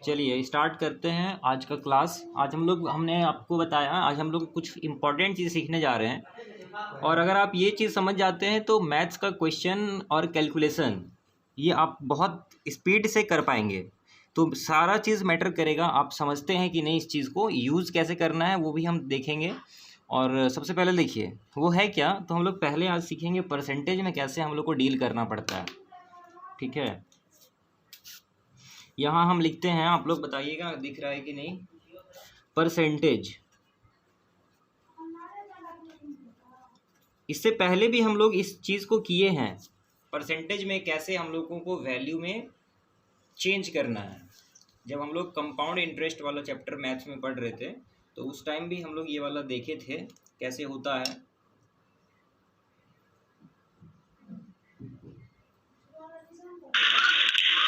चलिए स्टार्ट करते हैं आज का क्लास। हमने आपको बताया, आज हम लोग कुछ इंपॉर्टेंट चीज़ सीखने जा रहे हैं। और अगर आप ये चीज़ समझ जाते हैं तो मैथ्स का क्वेश्चन और कैलकुलेशन ये आप बहुत स्पीड से कर पाएंगे। तो सारा चीज़ मैटर करेगा, आप समझते हैं कि नहीं, इस चीज़ को यूज़ कैसे करना है वो भी हम देखेंगे। और सबसे पहले देखिए वो है क्या, तो हम लोग पहले आज सीखेंगे परसेंटेज में कैसे हम लोग को डील करना पड़ता है। ठीक है, यहाँ हम लिखते हैं, आप लोग बताइएगा दिख रहा है कि नहीं। परसेंटेज, इससे पहले भी हम लोग इस चीज़ को किए हैं। परसेंटेज में कैसे हम लोगों को वैल्यू में चेंज करना है, जब हम लोग कंपाउंड इंटरेस्ट वाला चैप्टर मैथ्स में पढ़ रहे थे तो उस टाइम भी हम लोग ये वाला देखे थे कैसे होता है।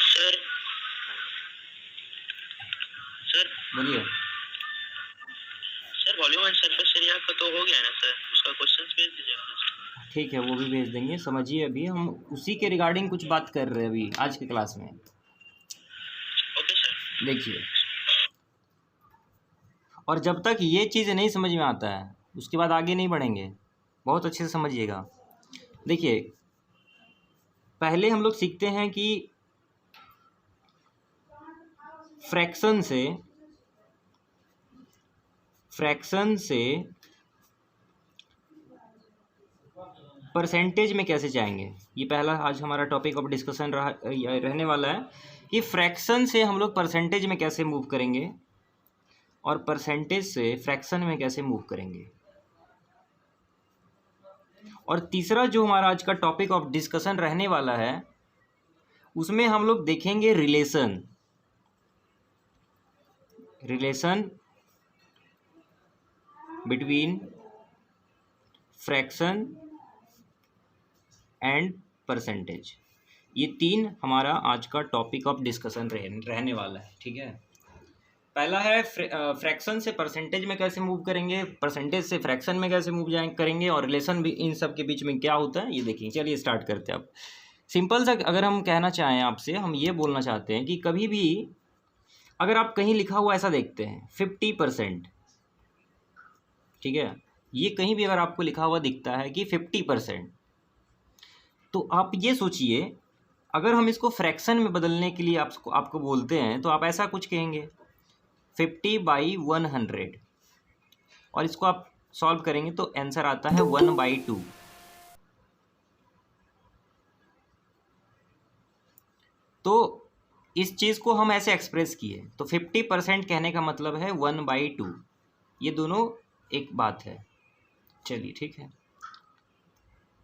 सर सर बोलिए। Sir volume and surface area का तो हो गया ना सर, उसका क्वेश्चंस भेज दीजिएगा। ठीक है, वो भी भेज देंगे। समझिए, अभी हम उसी के रिगार्डिंग कुछ बात कर रहे हैं अभी आज की क्लास में। Okay sir. देखिए, और जब तक ये चीज़ नहीं समझ में आता है उसके बाद आगे नहीं बढ़ेंगे। बहुत अच्छे से समझिएगा। देखिए, पहले हम लोग सीखते हैं कि फ्रैक्शन से परसेंटेज में कैसे जाएंगे। ये पहला आज हमारा टॉपिक ऑफ डिस्कशन रहने वाला है कि फ्रैक्शन से हम लोग परसेंटेज में कैसे मूव करेंगे और परसेंटेज से फ्रैक्शन में कैसे मूव करेंगे। और तीसरा जो हमारा आज का टॉपिक ऑफ डिस्कशन रहने वाला है उसमें हम लोग देखेंगे relation between fraction and percentage. ये तीन हमारा आज का टॉपिक ऑफ डिस्कशन रहने वाला है। ठीक है, पहला है फ्रैक्शन से परसेंटेज में कैसे मूव करेंगे, परसेंटेज से फ्रैक्शन में कैसे मूव करेंगे, और रिलेशन भी इन सब के बीच में क्या होता है ये देखेंगे। चलिए स्टार्ट करते हैं। अब सिंपल सा अगर हम कहना चाहें आपसे, हम ये बोलना चाहते हैं कि कभी भी अगर आप कहीं लिखा हुआ ऐसा देखते हैं 50%, ठीक है, ये कहीं भी अगर आपको लिखा हुआ दिखता है कि 50%, तो आप ये सोचिए अगर हम इसको फ्रैक्शन में बदलने के लिए आपको बोलते हैं तो आप ऐसा कुछ कहेंगे 50/100, और इसको आप सॉल्व करेंगे तो आंसर आता है 1/2। तो इस चीज़ को हम ऐसे एक्सप्रेस किए तो 50% कहने का मतलब है 1/2। ये दोनों एक बात है। चलिए ठीक है,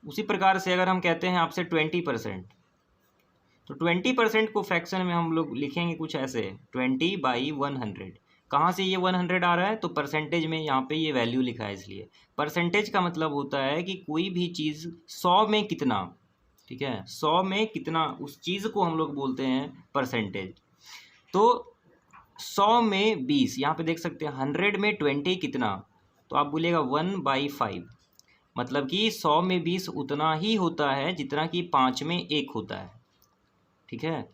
उसी प्रकार से अगर हम कहते हैं आपसे 20%, तो 20% को फ्रैक्शन में हम लोग लिखेंगे कुछ ऐसे 20/100। कहाँ से ये 100 आ रहा है, तो परसेंटेज में यहाँ पे ये वैल्यू लिखा है, इसलिए परसेंटेज का मतलब होता है कि कोई भी चीज़ 100 में कितना, ठीक है, 100 में कितना, उस चीज़ को हम लोग बोलते हैं परसेंटेज। तो 100 में 20, यहाँ पे देख सकते हैं 100 में 20 कितना, तो आप बोलिएगा 1/5, मतलब कि 100 में 20 उतना ही होता है जितना कि 5 में 1 होता है। ठीक है,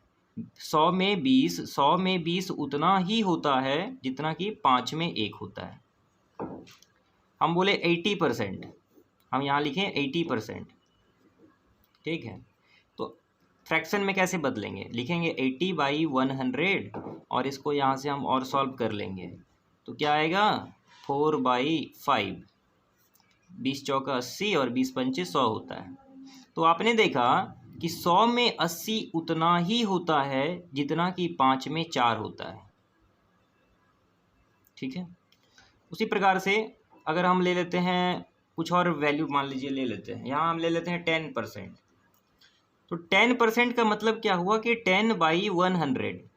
100 में 20 उतना ही होता है जितना कि 5 में 1 होता है। हम बोले 80%, हम यहाँ लिखें 80%। ठीक है, तो फ्रैक्शन में कैसे बदलेंगे, लिखेंगे 80/100 और इसको यहाँ से हम और सॉल्व कर लेंगे तो क्या आएगा 4/5। 20 चौका 80 और 20 पंचे 100 होता है। तो आपने देखा कि 100 में 80 उतना ही होता है जितना कि 5 में 4 होता है। ठीक है, उसी प्रकार से अगर हम ले लेते हैं कुछ और वैल्यू, मान लीजिए ले लेते हैं, यहाँ हम ले लेते हैं 10%। तो 10% का मतलब क्या हुआ कि 10/100,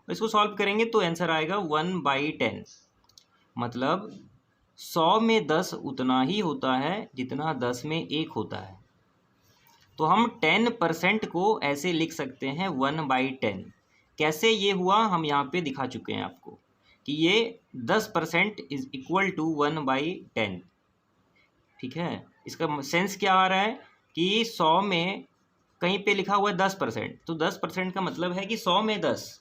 इसको सॉल्व करेंगे तो आंसर आएगा 1/10। मतलब 100 में 10 उतना ही होता है जितना 10 में 1 होता है। तो हम 10% को ऐसे लिख सकते हैं 1/10। कैसे ये हुआ हम यहाँ पे दिखा चुके हैं आपको कि ये 10% इज इक्वल टू 1/10। ठीक है, इसका सेंस क्या आ रहा है कि 100 में कहीं पे लिखा हुआ है 10%, तो 10% का मतलब है कि 100 में 10,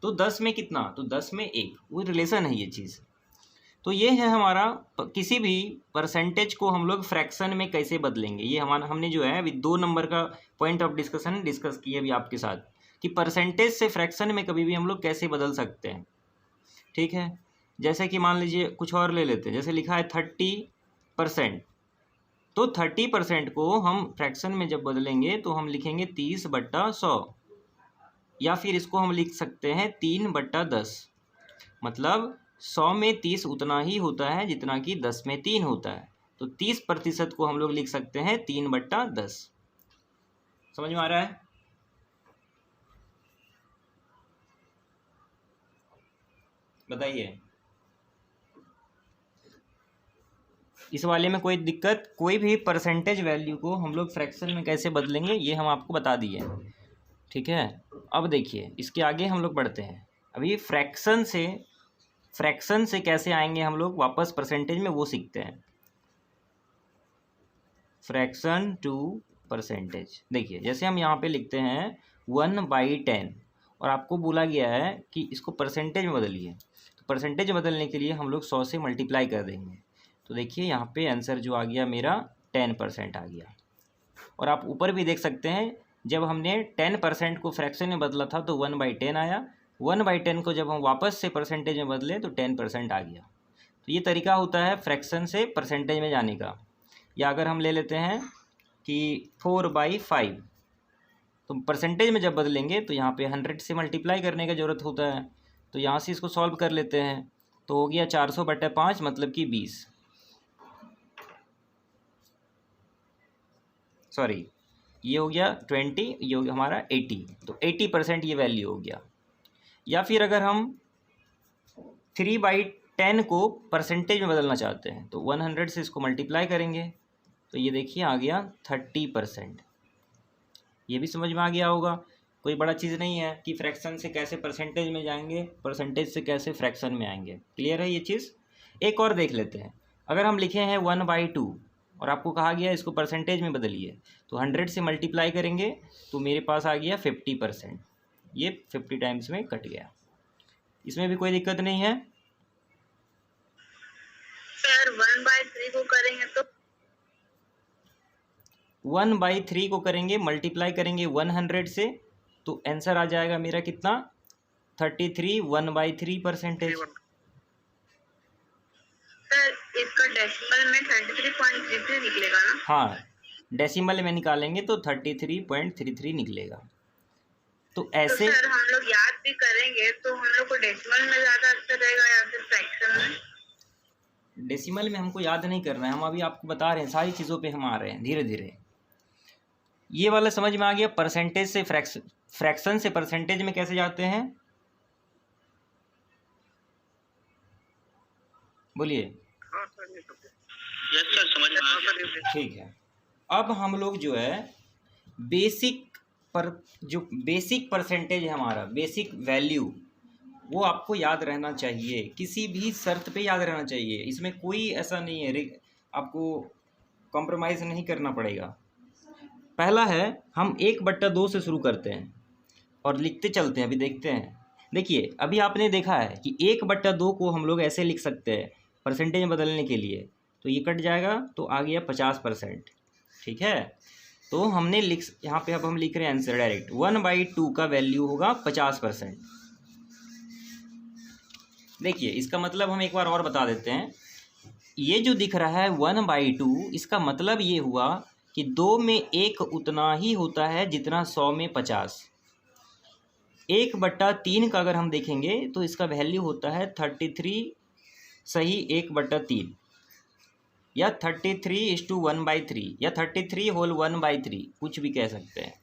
तो 10 में कितना, तो 10 में 1, वो रिलेशन है ये चीज़। तो ये है हमारा किसी भी परसेंटेज को हम लोग फ्रैक्शन में कैसे बदलेंगे, ये हमारा हमने जो है अभी 2 नंबर का पॉइंट ऑफ डिस्कशन डिस्कस किया अभी आपके साथ कि परसेंटेज से फ्रैक्शन में कभी भी हम लोग कैसे बदल सकते हैं। ठीक है, जैसे कि मान लीजिए कुछ और ले लेते हैं, जैसे लिखा है 30%, तो 30% को हम फ्रैक्शन में जब बदलेंगे तो हम लिखेंगे 30/100, या फिर इसको हम लिख सकते हैं 3/10, मतलब 100 में 30 उतना ही होता है जितना कि 10 में 3 होता है, तो 30% को हम लोग लिख सकते हैं 3/10। समझ में आ रहा है? बताइए, इस वाले में कोई दिक्कत? कोई भी परसेंटेज वैल्यू को हम लोग फ्रैक्शन में कैसे बदलेंगे ये हम आपको बता दिए। ठीक है, अब देखिए इसके आगे हम लोग बढ़ते हैं। अभी फ्रैक्शन से कैसे आएंगे हम लोग वापस परसेंटेज में, वो सीखते हैं। फ्रैक्शन टू परसेंटेज, देखिए जैसे हम यहाँ पे लिखते हैं 1/10 और आपको बोला गया है कि इसको परसेंटेज में बदलिए, तो परसेंटेज बदलने के लिए हम लोग 100 से मल्टीप्लाई कर देंगे। तो देखिए यहाँ पे आंसर जो आ गया मेरा 10% आ गया। और आप ऊपर भी देख सकते हैं, जब हमने 10% को फ्रैक्शन में बदला था तो 1/10 आया, 1/10 को जब हम वापस से परसेंटेज में बदले तो 10% आ गया। तो ये तरीका होता है फ्रैक्शन से परसेंटेज में जाने का। या अगर हम ले लेते हैं कि 4/5, तो परसेंटेज में जब बदलेंगे तो यहाँ पे 100 से मल्टीप्लाई करने का ज़रूरत होता है, तो यहाँ से इसको सॉल्व कर लेते हैं, तो हो गया 400/5 मतलब कि 20, सॉरी ये हो गया 20, ये हो गया हमारा 80, तो 80% ये वैल्यू हो गया। या फिर अगर हम 3/10 को परसेंटेज में बदलना चाहते हैं तो 100 से इसको मल्टीप्लाई करेंगे, तो ये देखिए आ गया 30%। ये भी समझ में आ गया होगा, कोई बड़ा चीज़ नहीं है कि फ्रैक्शन से कैसे परसेंटेज में जाएंगे, परसेंटेज से कैसे फ्रैक्शन में आएंगे। क्लियर है ये चीज़? एक और देख लेते हैं, अगर हम लिखे हैं 1/2 और आपको कहा गया इसको परसेंटेज में बदलिए, तो 100 से मल्टीप्लाई करेंगे तो मेरे पास आ गया 50%, ये 50 टाइम्स में कट गया। इसमें भी कोई दिक्कत नहीं है। सर 1/3 को करेंगे तो 1/3 को करेंगे, मल्टीप्लाई करेंगे 100 से, तो आंसर आ जाएगा मेरा कितना, 33, 1/3%। सर इसका डेसिमल में 33.33 निकलेगा ना? हाँ, डेसिमल में निकालेंगे तो 33.33 निकलेगा। तो ऐसे तो सर हम लोग याद भी करेंगे तो हम लोग को डेसिमल में ज़्यादा अच्छा रहेगा या फिर फ्रैक्शन में? डेसिमल में हमको याद नहीं करना है, हम अभी आपको बता रहे हैं, सारी चीज़ों पे हम आ रहे हैं धीरे धीरे। ये वाला समझ में आ गया, परसेंटेज से फ्रैक्शन से परसेंटेज में कैसे जाते हैं, बोलिए। यस सर, समझ में आ गया। ठीक है, अब हम लोग जो है बेसिक परसेंटेज है हमारा, बेसिक वैल्यू, वो आपको याद रहना चाहिए, किसी भी शर्त पे याद रहना चाहिए, इसमें कोई ऐसा नहीं है, आपको कॉम्प्रोमाइज़ नहीं करना पड़ेगा। पहला है, हम 1/2 से शुरू करते हैं और लिखते चलते हैं, अभी देखते हैं। देखिए अभी आपने देखा है कि 1/2 को हम लोग ऐसे लिख सकते हैं परसेंटेज में बदलने के लिए, तो ये कट जाएगा तो आ गया 50%। ठीक है, तो हमने यहाँ पे अब हम लिख रहे हैं आंसर डायरेक्ट, 1/2 का वैल्यू होगा 50%। देखिए इसका मतलब हम एक बार और बता देते हैं, ये जो दिख रहा है 1/2, इसका मतलब ये हुआ कि 2 में 1 उतना ही होता है जितना 100 में 50। 1/3 का अगर हम देखेंगे तो इसका वैल्यू होता है 33 सही 1/3, या 33:1/3, या 33 होल 1/3, कुछ भी कह सकते हैं।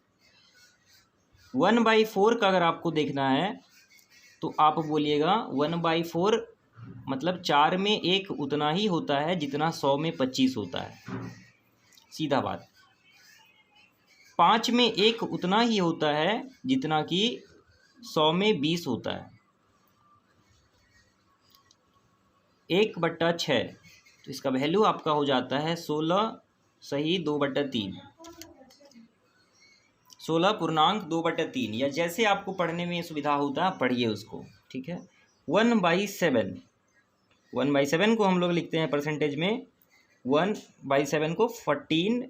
1/4 का अगर आपको देखना है तो आप बोलिएगा 1/4 मतलब 4 में 1 उतना ही होता है जितना 100 में 25 होता है, सीधा बात। 5 में 1 उतना ही होता है जितना कि 100 में 20 होता है। 1/6, तो इसका वैल्यू आपका हो जाता है 16 सही 2/3। 16.2/3, या जैसे आपको पढ़ने में सुविधा होता है पढ़िए उसको, ठीक है। 1/7, 1/7 को हम लोग लिखते हैं परसेंटेज में, 1/7 को 14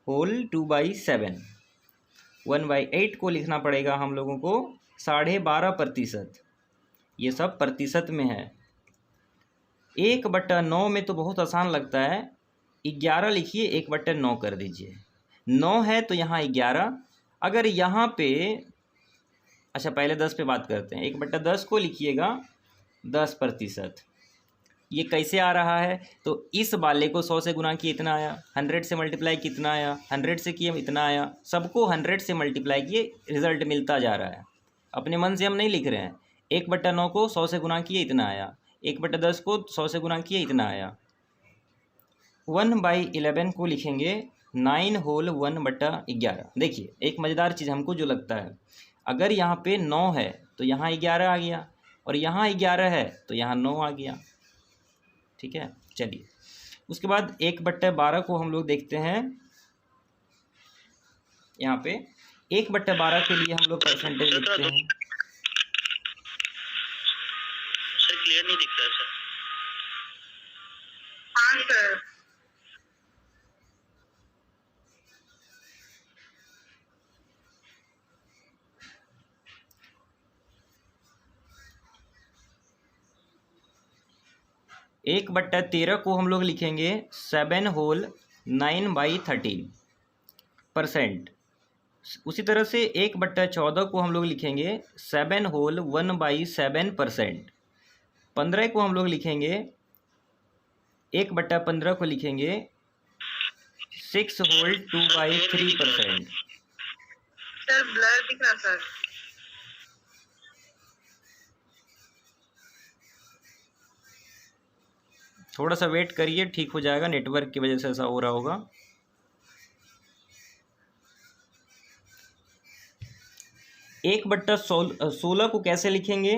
होल 2/7, 1/8 को लिखना पड़ेगा हम लोगों को 12.5%, ये सब प्रतिशत में है। 1/9 में तो बहुत आसान लगता है, 11 लिखिए, 1/9 कर दीजिए। 9 है तो यहाँ 11, अगर यहाँ पे, अच्छा पहले 10 पे बात करते हैं। 1/10 को लिखिएगा 10%। ये कैसे आ रहा है, तो इस वाले को 100 से गुना किए इतना आया, 100 से मल्टीप्लाई कितना आया, 100 से किए इतना आया, सबको 100 से मल्टीप्लाई किए, रिजल्ट मिलता जा रहा है। अपने मन से हम नहीं लिख रहे हैं। 1/9 को 100 से गुना किए इतना आया, 1/10 को 100 से गुना किए इतना आया। 1/11 को लिखेंगे 9 होल 1/11। देखिए एक मज़ेदार चीज़ हमको जो लगता है, अगर यहाँ पे 9 है तो यहाँ 11 आ गया, और यहाँ 11 है तो यहाँ 9 आ गया, ठीक है। चलिए उसके बाद 1/12 को हम लोग देखते हैं। यहाँ पे 1/12 के लिए हम लोग परसेंटेज लिखते हैं। सर क्लियर नहीं दिख रहा सर। हाँ सर। एक 1/13 को हम लोग लिखेंगे 7 होल 9/13%। उसी तरह से 1/14 को हम लोग लिखेंगे 7 होल 1/7%। 15 को हम लोग लिखेंगे, 1/15 को लिखेंगे 6 होल 2/3%। सर ब्लर दिख रहा सर। थोड़ा सा वेट करिए, ठीक हो जाएगा, नेटवर्क की वजह से ऐसा हो रहा होगा। एक 1/16 को कैसे लिखेंगे,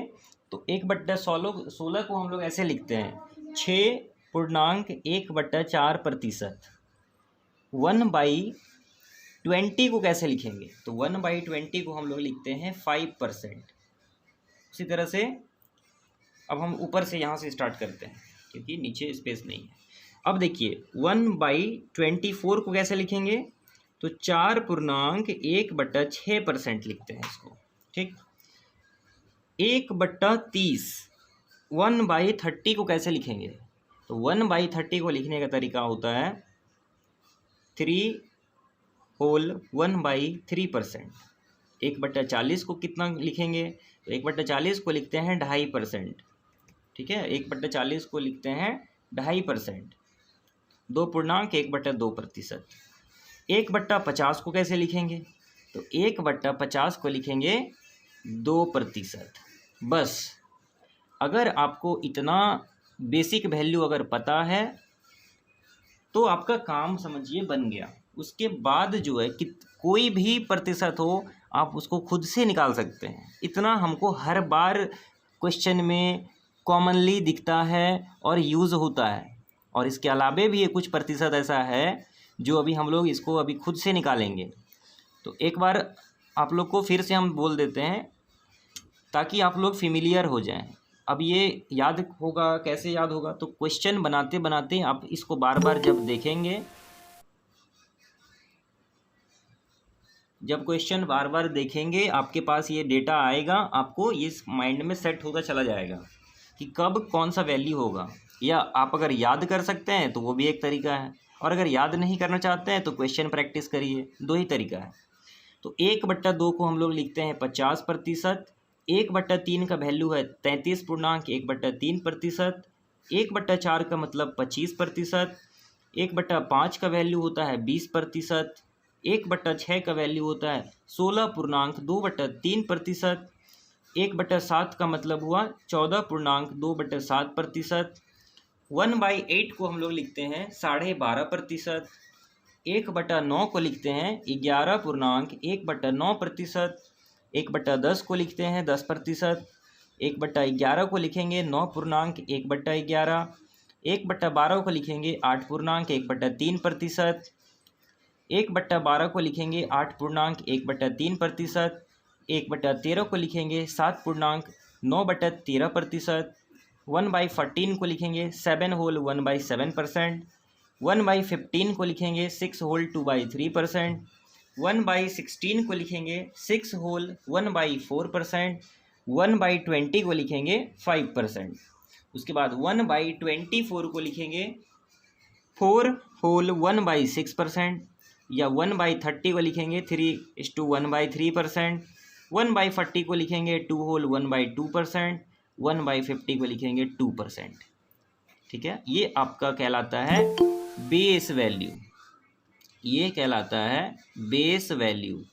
तो 1/16 को हम लोग ऐसे लिखते हैं 6.1/4%। 1/20 को कैसे लिखेंगे, तो 1/20 को हम लोग लिखते हैं 5%। उसी तरह से अब हम ऊपर से यहाँ से स्टार्ट करते हैं क्योंकि नीचे स्पेस नहीं है। अब देखिए 1/24 को कैसे लिखेंगे, तो 4.1/6% लिखते हैं इसको, ठीक। 1/30, 1/30 को कैसे लिखेंगे, तो 1/30 को लिखने का तरीका होता है 3 होल 1/3%। 1/40 को कितना लिखेंगे, तो 1/40 को लिखते हैं 2.5%, ठीक है। 1/40 को लिखते हैं 2.5%, 2.1/2%। 1/50 को कैसे लिखेंगे, तो 1/50 को लिखेंगे 2%। बस अगर आपको इतना बेसिक वैल्यू अगर पता है तो आपका काम समझिए बन गया। उसके बाद जो है कि कोई भी प्रतिशत हो आप उसको खुद से निकाल सकते हैं। इतना हमको हर बार क्वेश्चन में कॉमनली दिखता है और यूज़ होता है। और इसके अलावे भी ये कुछ प्रतिशत ऐसा है जो अभी हम लोग इसको अभी खुद से निकालेंगे। तो एक बार आप लोग को फिर से हम बोल देते हैं ताकि आप लोग फेमिलियर हो जाएं। अब ये याद होगा, कैसे याद होगा, तो क्वेश्चन बनाते बनाते आप इसको बार बार जब देखेंगे, जब क्वेश्चन बार बार देखेंगे आपके पास ये डेटा आएगा, आपको ये माइंड में सेट होता चला जाएगा कि कब कौन सा वैल्यू होगा। या आप अगर याद कर सकते हैं तो वो भी एक तरीका है, और अगर याद नहीं करना चाहते हैं तो क्वेश्चन प्रैक्टिस करिए, दो ही तरीका है। तो 1/2 को हम लोग लिखते हैं 50%। 1/3 का वैल्यू है 33.1/3%। 1/4 का मतलब 25%। 1/5 का वैल्यू होता है 20%। 1/6 का वैल्यू होता है 16.2/3%। 1/7 का मतलब हुआ 14.2/7%। 1/8 को हम लोग लिखते हैं 12.5%। 1/9 को लिखते हैं 11.1/9%। 1/10 को लिखते हैं 10%। 1/11 को लिखेंगे 9.1/11। 1/12 को लिखेंगे 8.1/3%। 1/12 को लिखेंगे 8.1/3%, 1/13 को लिखेंगे 7.9/13%, 1/14 को लिखेंगे 7 होल 1/7%, 1/15 को लिखेंगे 6 होल 2/3%, 1/16 को लिखेंगे 6 होल 1/4%, 1/20 को लिखेंगे 5%। उसके बाद 1/24 को लिखेंगे 4 होल 1/6%, या 1/30 को लिखेंगे 3:1/3%, 1/40 को लिखेंगे 2 होल 1/2%, 1/50 को लिखेंगे 2%। ठीक है, ये आपका कहलाता है बेस वैल्यू, ये कहलाता है बेस वैल्यू,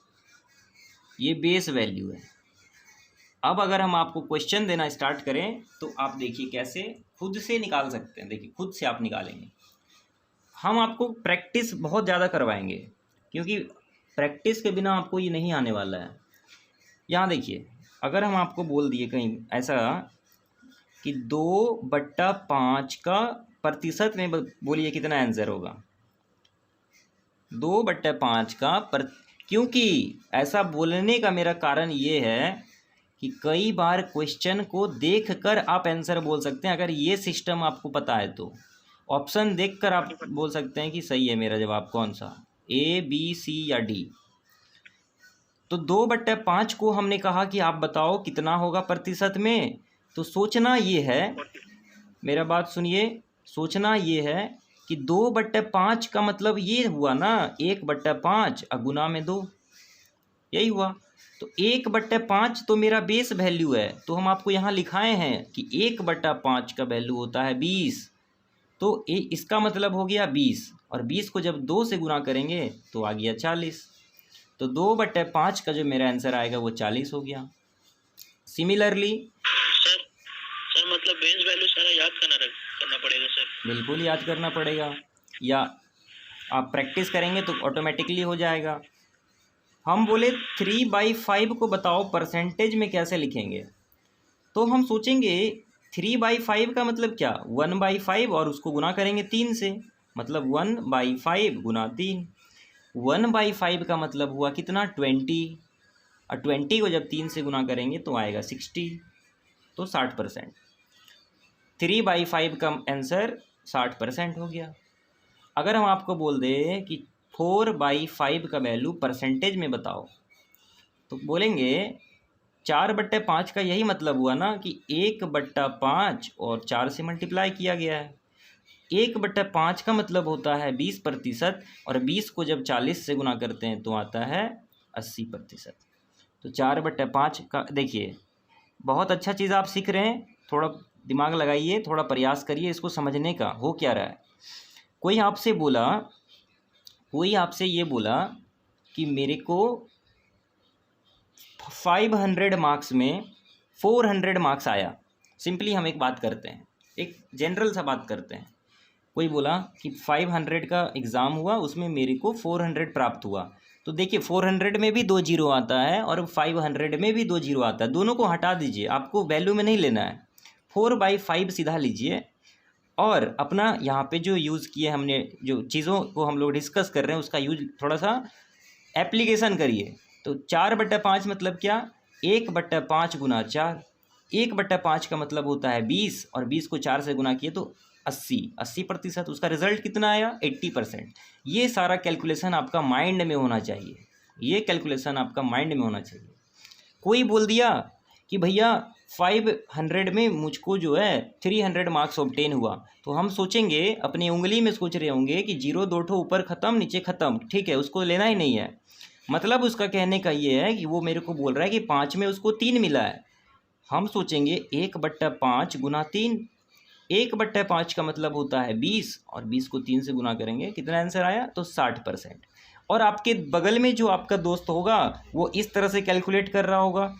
ये बेस वैल्यू है। अब अगर हम आपको क्वेश्चन देना स्टार्ट करें तो आप देखिए कैसे खुद से निकाल सकते हैं। देखिए खुद से आप निकालेंगे। हम आपको प्रैक्टिस बहुत ज़्यादा करवाएंगे, क्योंकि प्रैक्टिस के बिना आपको ये नहीं आने वाला है। यहाँ देखिए, अगर हम आपको बोल दिए कहीं ऐसा कि 2/5 का प्रतिशत में बोलिए कितना आंसर होगा, 2/5 का क्योंकि ऐसा बोलने का मेरा कारण ये है कि कई बार क्वेश्चन को देखकर आप आंसर बोल सकते हैं। अगर ये सिस्टम आपको पता है तो ऑप्शन देखकर आप बोल सकते हैं कि सही है मेरा जवाब कौन सा, A, B, C या D। तो 2/5 को हमने कहा कि आप बताओ कितना होगा प्रतिशत में। तो सोचना ये है, मेरा बात सुनिए, सोचना ये है कि 2/5 का मतलब ये हुआ ना 1/5 गुना में 2, यही हुआ। तो 1/5 तो मेरा बेस वैल्यू है, तो हम आपको यहाँ लिखाए हैं कि 1/5 का वैल्यू होता है 20। तो इसका मतलब हो गया 20, और 20 को जब 2 से गुना करेंगे तो आ गया 40। तो 2/5 का जो मेरा आंसर आएगा वो 40 हो गया। सिमिलरली सर मतलब बेस वैल्यू सारा याद करना पड़ेगा सर? बिल्कुल याद करना पड़ेगा, या आप प्रैक्टिस करेंगे तो ऑटोमेटिकली हो जाएगा। हम बोले 3/5 को बताओ परसेंटेज में कैसे लिखेंगे, तो हम सोचेंगे 3/5 का मतलब क्या, 1/5 और उसको गुना करेंगे 3 से, मतलब 1/5 गुना 3। 1/5 का मतलब हुआ कितना 20, और 20 को जब 3 से गुना करेंगे तो आएगा 60, तो 60%। 3/5 का आंसर 60% हो गया। अगर हम आपको बोल दें कि 4/5 का वैल्यू परसेंटेज में बताओ, तो बोलेंगे 4/5 का यही मतलब हुआ ना कि 1/5 और 4 से मल्टीप्लाई किया गया है। 1/5 का मतलब होता है 20%, और 20 को जब 40 से गुना करते हैं तो आता है 80%। तो 4/5 का देखिए, बहुत अच्छा चीज़ आप सीख रहे हैं, थोड़ा दिमाग लगाइए, थोड़ा प्रयास करिए इसको समझने का। हो क्या रहा है, कोई आपसे ये बोला कि मेरे को 500 मार्क्स में 400 मार्क्स आया। सिंपली हम एक बात करते हैं, एक जनरल सा बात करते हैं। कोई बोला कि 500 का एग्ज़ाम हुआ, उसमें मेरे को 400 प्राप्त हुआ। तो देखिए 400 में भी 2 जीरो आता है और 500 में भी 2 जीरो आता है, दोनों को हटा दीजिए, आपको वैल्यू में नहीं लेना है। 4/5 सीधा लीजिए, और अपना यहाँ पे जो यूज़ किए हमने, जो चीज़ों को हम लोग डिस्कस कर रहे हैं उसका यूज थोड़ा सा एप्लीकेशन करिए। तो 4/5 मतलब क्या, 1/5 गुना 4। 1/5 का मतलब होता है 20, और 20 को 4 से गुना किए तो 80%। उसका रिजल्ट कितना आया 80%। ये सारा कैलकुलेशन आपका माइंड में होना चाहिए, ये कैलकुलेशन आपका माइंड में होना चाहिए। कोई बोल दिया कि भैया 500 में मुझको जो है 300 मार्क्स ऑब्टेन हुआ, तो हम सोचेंगे, अपनी उंगली में सोच रहे होंगे कि 0 2 ठो ऊपर ख़त्म नीचे ख़त्म, ठीक है, उसको लेना ही नहीं है। मतलब उसका कहने का ये है कि वो मेरे को बोल रहा है कि 5 में उसको 3 मिला है। हम सोचेंगे 1/5 गुना 3, 1/5 का मतलब होता है 20, और 20 को 3 से गुना करेंगे, कितना आंसर आया, तो 60%। और आपके बगल में जो आपका दोस्त होगा वो इस तरह से कैलकुलेट कर रहा होगा,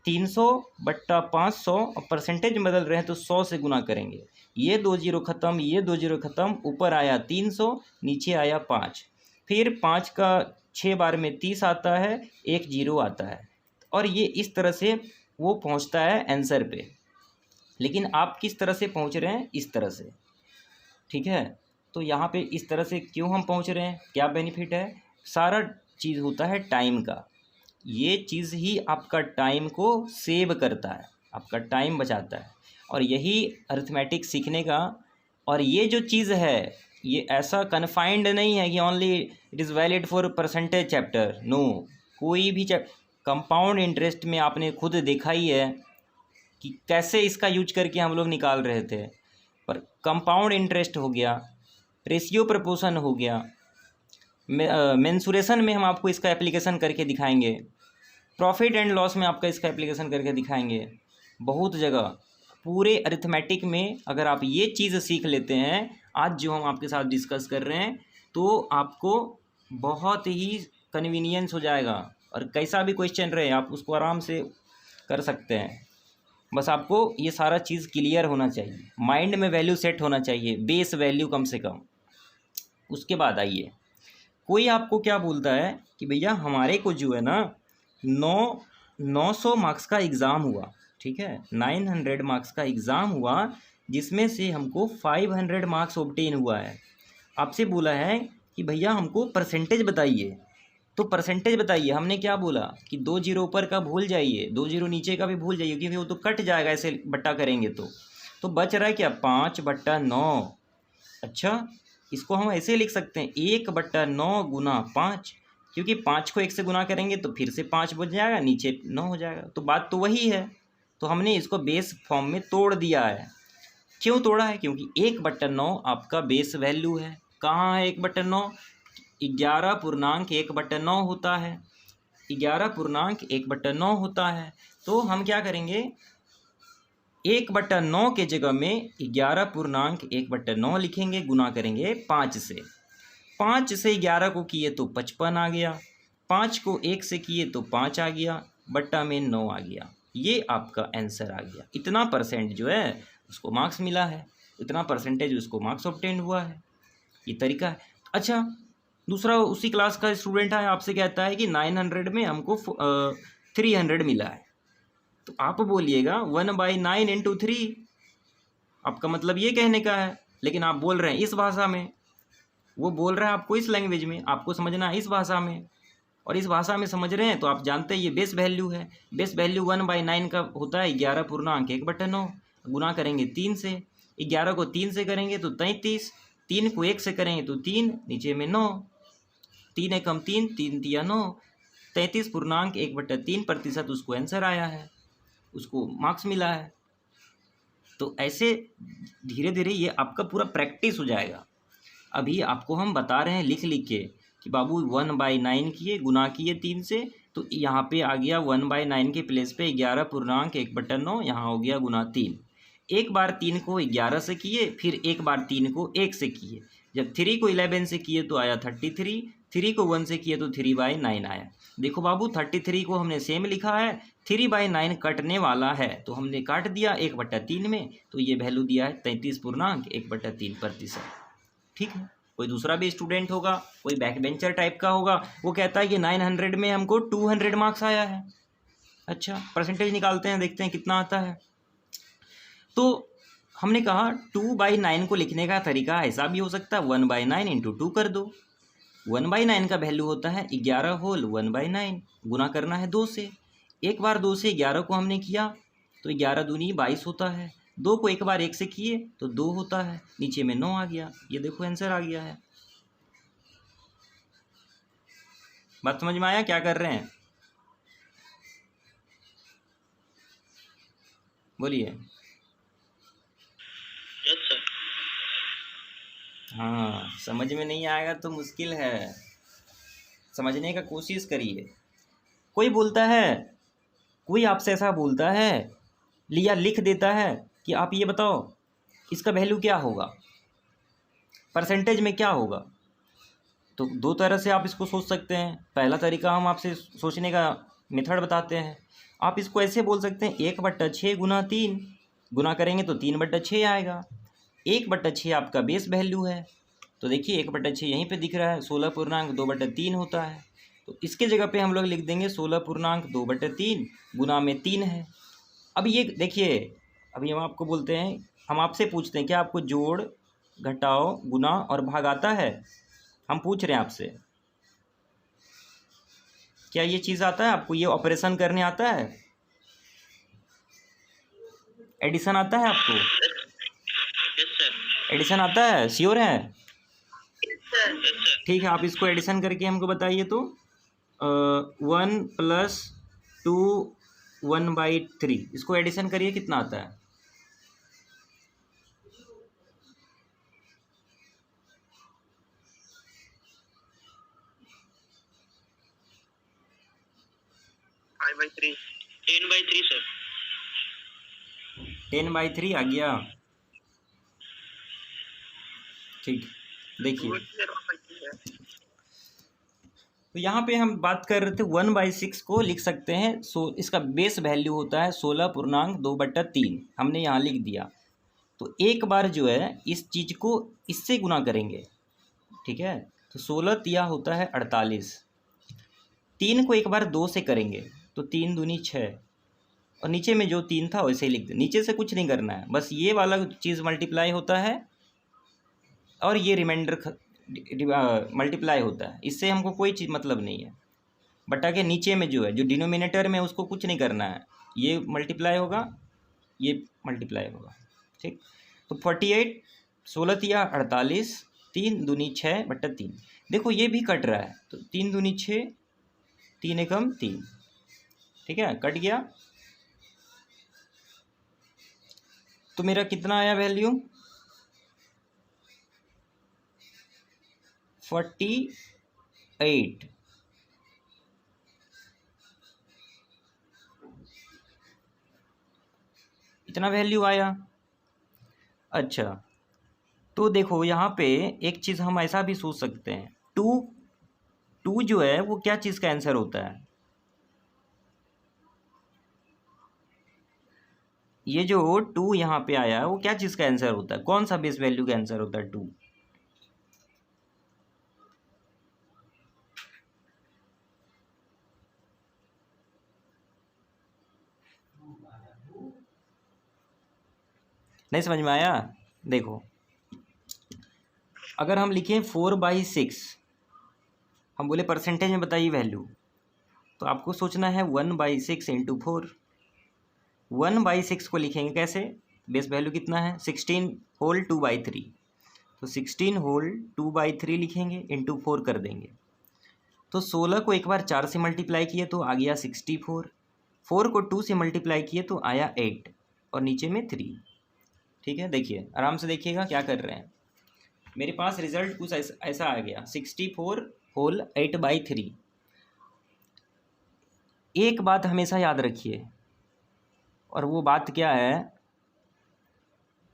300/500, और परसेंटेज में बदल रहे हैं तो 100 से गुना करेंगे। ये 2 जीरो ख़त्म, ये 2 जीरो ख़त्म, ऊपर आया 300, नीचे आया 5, फिर 5 का 6 बार में 30 आता है, 1 जीरो आता है, और ये इस तरह से वो पहुंचता है आंसर पे। लेकिन आप किस तरह से पहुंच रहे हैं, इस तरह से, ठीक है। तो यहाँ पे इस तरह से क्यों हम पहुंच रहे हैं, क्या बेनिफिट है, सारा चीज़ होता है टाइम का। ये चीज़ ही आपका टाइम को सेव करता है, आपका टाइम बचाता है। और यही अरिथमेटिक सीखने का, और ये जो चीज़ है ये ऐसा कन्फाइंड नहीं है कि only it is valid for percentage chapter. No, कोई भी कंपाउंड इंटरेस्ट में आपने खुद देखा ही है कि कैसे इसका यूज करके हम लोग निकाल रहे थे। पर कंपाउंड इंटरेस्ट हो गया, रेशियो प्रपोर्शन हो गया, मेंसुरेशन में हम आपको इसका एप्लीकेशन करके दिखाएंगे, प्रॉफिट एंड लॉस में आपका इसका एप्लीकेशन करके दिखाएंगे। बहुत जगह पूरे अरिथमेटिक में अगर आप ये चीज़ सीख लेते हैं आज जो हम आपके साथ डिस्कस कर रहे हैं, तो आपको बहुत ही कन्वीनियंस हो जाएगा। और कैसा भी क्वेश्चन रहे आप उसको आराम से कर सकते हैं। बस आपको ये सारा चीज़ क्लियर होना चाहिए, माइंड में वैल्यू सेट होना चाहिए, बेस वैल्यू कम से कम। उसके बाद आइए, कोई आपको क्या बोलता है कि भैया हमारे को जो है ना 900 मार्क्स का एग्ज़ाम हुआ, ठीक है, 900 मार्क्स का एग्ज़ाम हुआ, जिसमें से हमको 500 मार्क्स ऑब्टेन हुआ है। आपसे बोला है कि भैया हमको परसेंटेज बताइए, तो परसेंटेज बताइए। हमने क्या बोला कि 2 जीरो ऊपर का भूल जाइए, 2 जीरो नीचे का भी भूल जाइए, क्योंकि वो तो कट जाएगा ऐसे बट्टा करेंगे तो बच रहा है क्या 5/9। अच्छा, इसको हम ऐसे लिख सकते हैं 1/9 गुना 5, क्योंकि 5 को 1 से गुना करेंगे तो फिर से 5 बच जाएगा, नीचे 9 हो जाएगा। तो बात तो वही है, तो हमने इसको बेस फॉर्म में तोड़ दिया है। क्यों तोड़ा है? क्योंकि 1/9 आपका बेस वैल्यू है। कहाँ है 1/9? 11.1/9 होता है, 11.1/9 होता है। तो हम क्या करेंगे, 1/9 के जगह में 11.1/9 लिखेंगे, गुना करेंगे 5 से। 5 से 11 को किए तो 55 आ गया, 5 को 1 से किए तो 5 आ गया, बट्टा में 9 आ गया। ये आपका आंसर आ गया। इतना परसेंट जो है उसको मार्क्स मिला है, इतना परसेंटेज उसको मार्क्स ऑब्टेन हुआ है। ये तरीका है। अच्छा, दूसरा उसी क्लास का स्टूडेंट है, आपसे कहता है कि 900 में हमको 300 मिला है। तो आप बोलिएगा 1/9 × 3, आपका मतलब ये कहने का है, लेकिन आप बोल रहे हैं इस भाषा में, वो बोल रहा है आपको इस लैंग्वेज में, आपको समझना है इस भाषा में। और इस भाषा में समझ रहे हैं तो आप जानते हैं ये बेस वैल्यू है। बेस वैल्यू 1/9 का होता है 11.1/9, गुना करेंगे 3 से, 11 को 3 से करेंगे तो 33, 3 को 1 से करेंगे तो 3, नीचे में 9, 3 एकम 3, 3 तिया 9, 33.1/3% उसको आंसर आया है, उसको मार्क्स मिला है। तो ऐसे धीरे धीरे ये आपका पूरा प्रैक्टिस हो जाएगा। अभी आपको हम बता रहे हैं लिख लिख के कि बाबू 1/9 किए, गुना किए 3 से, तो यहाँ पे आ गया 1/9 के प्लेस पे 11.1/9, यहाँ हो गया गुना 3। एक बार 3 को 11 से किए, फिर एक बार 3 को 1 से किए। जब 3 को 11 से किए तो आया 33, 3 को 1 से किए तो 3/9 आया। देखो बाबू 33 को हमने सेम लिखा है, 3/9 कटने वाला है तो हमने काट दिया 1/3 में, तो ये वैल्यू दिया है 33.1/3%। ठीक है। कोई दूसरा भी स्टूडेंट होगा, कोई बैक बेंचर टाइप का होगा, वो कहता है कि 900 में हमको 200 मार्क्स आया है। अच्छा, परसेंटेज निकालते हैं, देखते हैं कितना आता है। तो हमने कहा 2/9 को लिखने का तरीका ऐसा भी हो सकता है, 1/9 × 2 कर दो। 1/9 का वैल्यू होता है 11 होल 1/9, गुना करना है 2 से। एक बार 2 से 11 को हमने किया तो 11 दूनी 22 होता है, 2 को एक बार 1 से किए तो 2 होता है, नीचे में 9 आ गया। ये देखो आंसर आ गया है। बात समझ में आया क्या कर रहे हैं? बोलिए। Yes sir. हाँ, समझ में नहीं आएगा तो मुश्किल है, समझने का कोशिश करिए। कोई बोलता है, कोई आपसे ऐसा बोलता है लिया लिख देता है कि आप ये बताओ इसका वैल्यू क्या होगा, परसेंटेज में क्या होगा। तो दो तरह से आप इसको सोच सकते हैं। पहला तरीका हम आपसे सोचने का मेथड बताते हैं। आप इसको ऐसे बोल सकते हैं 1/6 गुना 3, गुना करेंगे तो 3/6 आएगा। 1/6 आपका बेस वैल्यू है, तो देखिए 1/6 यहीं पे दिख रहा है, 16.2/3 होता है। तो इसके जगह पे हम लोग लिख देंगे 16.2/3 गुना में 3 है। अब ये देखिए, अभी हम आपको बोलते हैं, हम आपसे पूछते हैं क्या आपको जोड़, घटाओ, गुना और भाग आता है? हम पूछ रहे हैं आपसे। क्या ये चीज़ आता है आपको? ये ऑपरेशन करने आता है? एडिशन आता है आपको? Yes sir. एडिशन आता है? श्योर है? Sir yes sir. ठीक है, आप इसको एडिशन करके हमको बताइए तो। 1 + 2 1/3, इसको एडिशन करिए, कितना आता है? Five by three 10/3 sir. 10/3 आ गया। ठीक, देखिए तो यहाँ पे हम बात कर रहे थे 1/6 को लिख सकते हैं। इसका बेस वैल्यू होता है 16.2/3, हमने यहाँ लिख दिया। तो एक बार जो है इस चीज़ को इससे गुना करेंगे, ठीक है। तो 16 तिया होता है 48, 3 को एक बार 2 से करेंगे तो 3 दूनी 6, और नीचे में जो 3 था वैसे ही लिख दे। नीचे से कुछ नहीं करना है, बस ये वाला चीज़ मल्टीप्लाई होता है और ये रिमाइंडर मल्टीप्लाई होता है। इससे हमको कोई चीज़ मतलब नहीं है। बटा के नीचे में जो है, जो डिनोमिनेटर में, उसको कुछ नहीं करना है। ये मल्टीप्लाई होगा, ये मल्टीप्लाई होगा, ठीक। तो 48, 16 तिया 48, 3 दूनी 6/3। देखो ये भी कट रहा है, तो 3 दूनी 6, 3 एकम 3, ठीक है, कट गया। तो मेरा कितना आया वैल्यू? 48। इतना वैल्यू आया। अच्छा, तो देखो यहाँ पे एक चीज़ हम ऐसा भी सोच सकते हैं, 2 जो है वो क्या चीज़ का आंसर होता है? ये जो 2 यहाँ पे आया है वो क्या चीज़ का आंसर होता है? कौन सा बेस वैल्यू का आंसर होता है 2? नहीं समझ में आया? देखो, अगर हम लिखें 4/6, हम बोले परसेंटेज में बताइए वैल्यू, तो आपको सोचना है 1/6 × 4। 1/6 को लिखेंगे कैसे? बेस वैल्यू कितना है? 16 होल 2/3, तो 16 होल 2/3 लिखेंगे, इंटू 4 कर देंगे। तो 16 को एक बार 4 से मल्टीप्लाई किए तो आ गया 64, 4 को 2 से मल्टीप्लाई किए तो आया 8, और नीचे में 3, ठीक है। देखिए आराम से देखिएगा क्या कर रहे हैं। मेरे पास रिजल्ट कुछ ऐसा आ गया, 64 होल 8/3। एक बात हमेशा याद रखिए, और वो बात क्या है,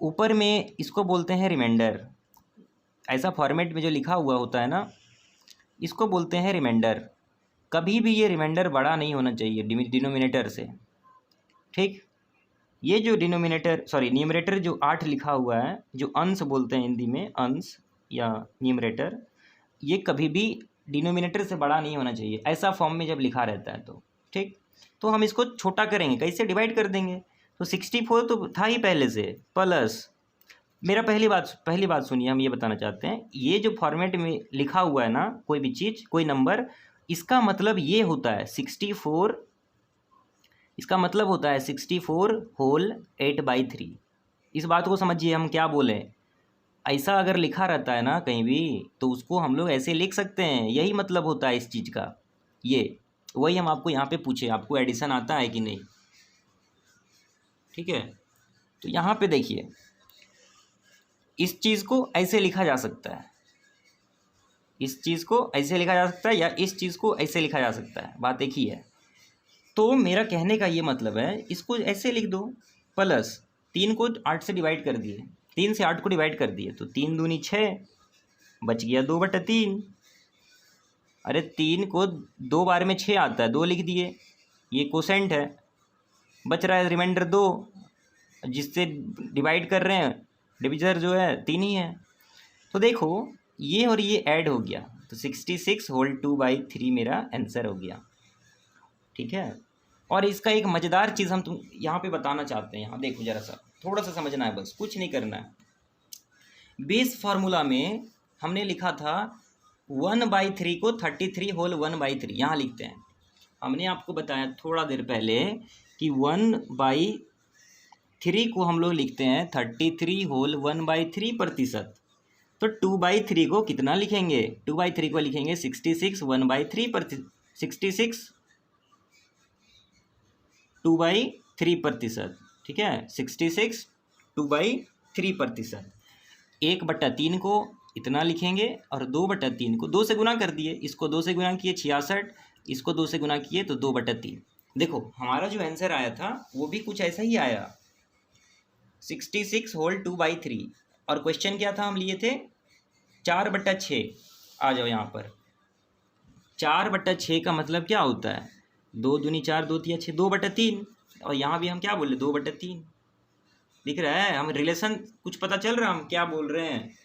ऊपर में इसको बोलते हैं रिमाइंडर। ऐसा फॉर्मेट में जो लिखा हुआ होता है ना, इसको बोलते हैं रिमाइंडर। कभी भी ये रिमाइंडर बड़ा नहीं होना चाहिए डिनोमिनेटर से, ठीक। ये जो न्यूमरेटर जो 8 लिखा हुआ है, जो अंश बोलते हैं हिंदी में, अंश या न्यूमरेटर, ये कभी भी डिनोमिनेटर से बड़ा नहीं होना चाहिए ऐसा फॉर्म में जब लिखा रहता है तो, ठीक। तो हम इसको छोटा करेंगे, कैसे? डिवाइड कर देंगे। तो 64 तो था ही पहले से, प्लस मेरा पहली बात सुनिए, हम ये बताना चाहते हैं, ये जो फॉर्मेट में लिखा हुआ है ना, कोई भी चीज़, कोई नंबर, इसका मतलब ये होता है 64, इसका मतलब होता है 64 होल 8/3। इस बात को समझिए, हम क्या बोलें। ऐसा अगर लिखा रहता है ना कहीं भी, तो उसको हम लोग ऐसे लिख सकते हैं, यही मतलब होता है इस चीज़ का। ये वही हम आपको यहाँ पे पूछे, आपको एडिशन आता है कि नहीं, ठीक है। तो यहाँ पे देखिए, इस चीज़ को ऐसे लिखा जा सकता है, इस चीज़ को ऐसे लिखा जा सकता है, या इस चीज़ को ऐसे लिखा जा सकता है, बात एक ही है। तो मेरा कहने का ये मतलब है, इसको ऐसे लिख दो, प्लस 3 को 8 से डिवाइड कर दिए, 3 से 8 को डिवाइड कर दिए, तो 3 दूनी 6, बच गया 2/3। अरे 3 को 2 बार में 6 आता है, 2 लिख दिए, ये कोसेंट है, बच रहा है रिमाइंडर 2, जिससे डिवाइड कर रहे हैं, डिविजर जो है 3 ही है। तो देखो ये और ये ऐड हो गया, तो 66 होल 2/3 मेरा आंसर हो गया, ठीक है। और इसका एक मज़ेदार चीज़ हम तुम यहाँ पे बताना चाहते हैं। यहाँ देखो ज़रा सा, थोड़ा सा समझना है, बस कुछ नहीं करना है। बेस फार्मूला में हमने लिखा था 1/3 को 33 होल 1/3, यहाँ लिखते हैं। हमने आपको बताया थोड़ा देर पहले कि 1/3 को हम लोग लिखते हैं 33 होल 1/3%। तो 2/3 को कितना लिखेंगे? 2/3 को लिखेंगे 66 1/3%। 66 2/3%, ठीक है। 66 2/3%। 1/3 को इतना लिखेंगे और 2/3 को 2 से गुना कर दिए, इसको 2 से गुना किए 66, इसको 2 से गुना किए तो 2/3। देखो हमारा जो आंसर आया था वो भी कुछ ऐसा ही आया, 66 होल 2/3। और क्वेश्चन क्या था, हम लिए थे 4/6। आ जाओ यहाँ पर, 4/6 का मतलब क्या होता है? 2 दूनी 4, 2 तिया 6, 2/3। और यहाँ भी हम क्या बोले, 2/3। दिख रहा है, हम रिलेशन कुछ पता चल रहा है हम क्या बोल रहे हैं?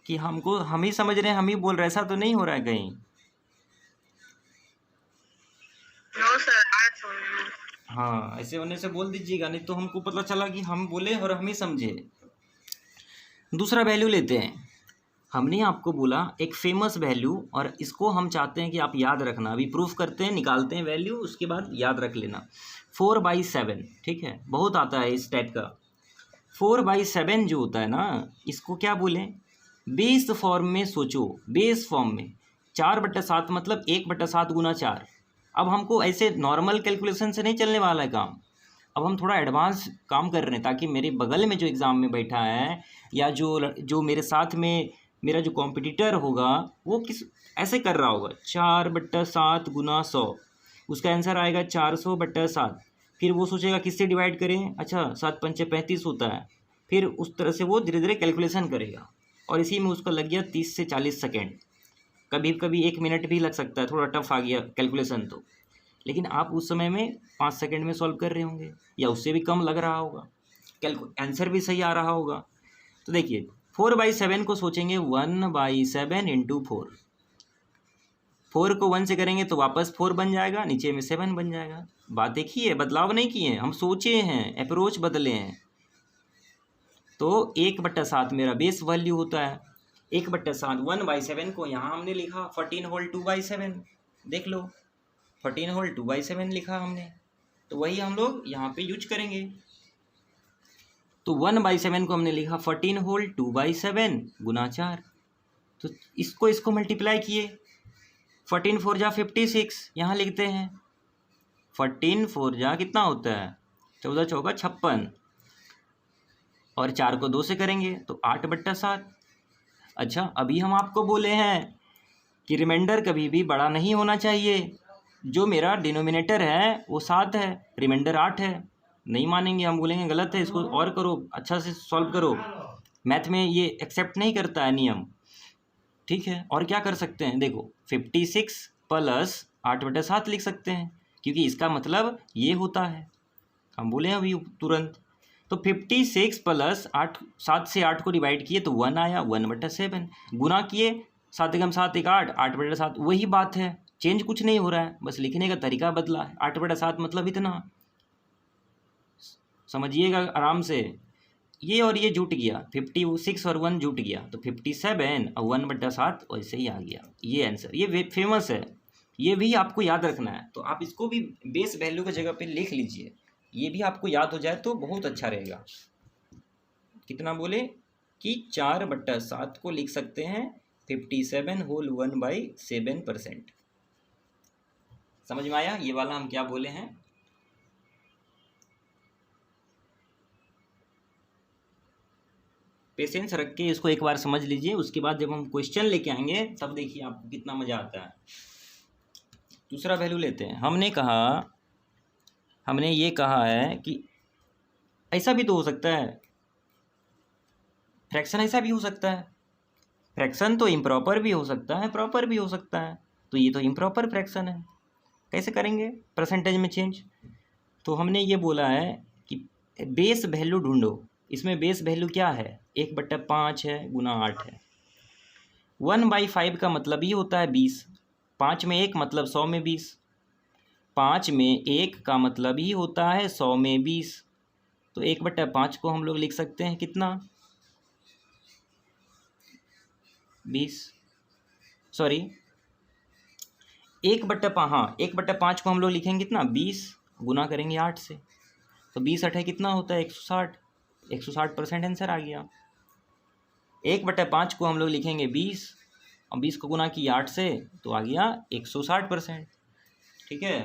कि हमको हम ही समझ रहे हैं, हम ही बोल रहे हैं, ऐसा तो नहीं हो रहा है कहीं? नो सर, आज हो रहा है। हाँ, ऐसे होने से बोल दीजिएगा, नहीं तो हमको पता चला कि हम बोले और हम ही समझे। दूसरा वैल्यू लेते हैं। हमने आपको बोला एक फेमस वैल्यू, और इसको हम चाहते हैं कि आप याद रखना। अभी प्रूफ करते हैं, निकालते हैं वैल्यू, उसके बाद याद रख लेना। 4/7, ठीक है, बहुत आता है इस टाइप का। 4/7 जो होता है ना, इसको क्या बोलें? बेस फॉर्म में सोचो, बेस फॉर्म में 4/7 मतलब 1/7 गुना 4। अब हमको ऐसे नॉर्मल कैलकुलेशन से नहीं चलने वाला है काम, अब हम थोड़ा एडवांस काम कर रहे हैं, ताकि मेरे बगल में जो एग्ज़ाम में बैठा है या जो मेरे साथ में मेरा जो कॉम्पिटिटर होगा वो किस ऐसे कर रहा होगा। 4/7 गुना 100, उसका आंसर आएगा 400/7। फिर वो सोचेगा किससे डिवाइड करें, अच्छा 7×5 35 होता है। फिर उस तरह से वो धीरे धीरे कैलकुलेशन करेगा, और इसी में उसका लग गया 30 से 40 सेकेंड, कभी कभी 1 मिनट भी लग सकता है। थोड़ा टफ आ गया कैलकुलेशन तो, लेकिन आप उस समय में 5 सेकंड में सॉल्व कर रहे होंगे, या उससे भी कम लग रहा होगा, आंसर भी सही आ रहा होगा। तो देखिए 4/7 को सोचेंगे 1/7 इंटू 4। 4 को 1 से करेंगे तो वापस 4 बन जाएगा, नीचे में 7 बन जाएगा। बात एक ही है, बदलाव नहीं किए हैं, हम सोचे हैं, अप्रोच बदले हैं। तो 1/7 मेरा बेस वैल्यू होता है। 1/7 1/7 को यहाँ हमने लिखा 14 होल 2/7, देख लो 14 होल 2/7 लिखा हमने, तो वही हम लोग यहाँ पे यूज करेंगे। तो 1/7 को हमने लिखा 14 होल 2/7 गुना 4। तो इसको मल्टीप्लाई किए, 14 4 जा 56, यहाँ लिखते हैं 14 4 जा कितना होता है, 14 चौका 56, और 4 को 2 से करेंगे तो 8/7। अच्छा, अभी हम आपको बोले हैं कि रिमाइंडर कभी भी बड़ा नहीं होना चाहिए। जो मेरा डिनोमिनेटर है वो 7 है, रिमाइंडर 8 है। नहीं मानेंगे, हम बोलेंगे गलत है, इसको और करो, अच्छा से सॉल्व करो। मैथ में ये एक्सेप्ट नहीं करता है नियम, ठीक है। और क्या कर सकते हैं, देखो 56 प्लस 8/7 लिख सकते हैं, क्योंकि इसका मतलब ये होता है, हम बोले अभी तुरंत। तो 56 प्लस 8, 7 से 8 को डिवाइड किए तो 1 आया, 1/7 गुना किए, 7 × 7 = 8, 8/7, वही बात है, चेंज कुछ नहीं हो रहा है, बस लिखने का तरीका बदला है। 8/7 मतलब इतना, समझिएगा आराम से। ये और ये जुट गया, 56 और 1 जुट गया, तो 57 और 1/7 वैसे ही आ गया। ये आंसर, ये फेमस है, ये भी आपको याद रखना है। तो आप इसको भी बेस वैल्यू की जगह पे लिख लीजिए, ये भी आपको याद हो जाए तो बहुत अच्छा रहेगा। कितना बोले कि 4/7 को लिख सकते हैं 57 होल 1/7%। समझ में आया ये वाला हम क्या बोले हैं? पेशेंस रख के इसको एक बार समझ लीजिए, उसके बाद जब हम क्वेश्चन लेके आएंगे तब देखिए आपको कितना मज़ा आता है। दूसरा वैल्यू लेते हैं। हमने ये कहा है कि ऐसा भी तो हो सकता है, फ्रैक्शन ऐसा भी हो सकता है, फ्रैक्शन तो इम्प्रॉपर भी हो सकता है, प्रॉपर भी हो सकता है। तो ये तो इम्प्रॉपर फ्रैक्शन है, कैसे करेंगे परसेंटेज में चेंज? तो हमने ये बोला है कि बेस वैल्यू ढूंढो। इसमें बेस वैल्यू क्या है, 1/5 है गुना 8 है। 1/5 का मतलब ही होता है 20, 5 में 1 मतलब 100 में 20, 5 में 1 का मतलब ही होता है 100 में 20। तो 1/5 को हम लोग लिख सकते हैं कितना, 20, सॉरी 1/5 को हम लोग लिखेंगे कितना, 20 गुना करेंगे 8 से, तो 20 8 कितना होता है 160, 160% आंसर आ गया। 1/5 को हम लोग लिखेंगे 20 और 20 को गुना किया 8 से तो आ गया 160%। ठीक है।